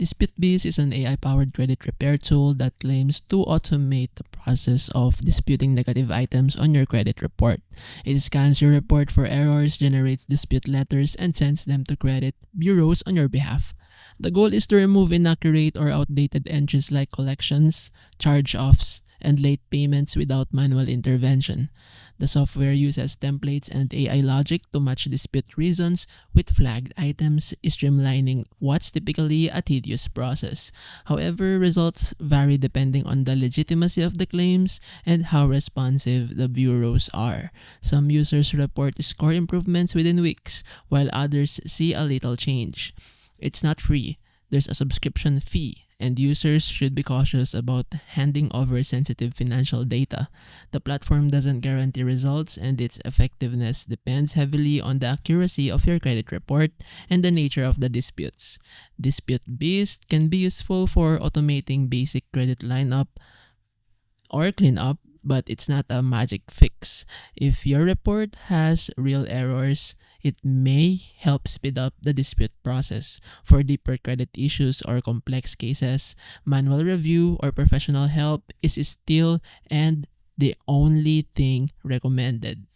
DisputeBees is an AI-powered credit repair tool that claims to automate the process of disputing negative items on your credit report. It scans your report for errors, generates dispute letters, and sends them to credit bureaus on your behalf. The goal is to remove inaccurate or outdated entries like collections, charge-offs, and late payments without manual intervention. The software uses templates and AI logic to match dispute reasons with flagged items, streamlining what's typically a tedious process. However, results vary depending on the legitimacy of the claims and how responsive the bureaus are. Some users report score improvements within weeks, while others see a little change. It's not free. There's a subscription fee, and users should be cautious about handing over sensitive financial data. The platform doesn't guarantee results, and its effectiveness depends heavily on the accuracy of your credit report and the nature of the disputes. DisputeBeast can be useful for automating basic credit lineup or cleanup, but it's not a magic fix. If your report has real errors, it may help speed up the dispute process. For deeper credit issues or complex cases, manual review or professional help is still and the only thing recommended.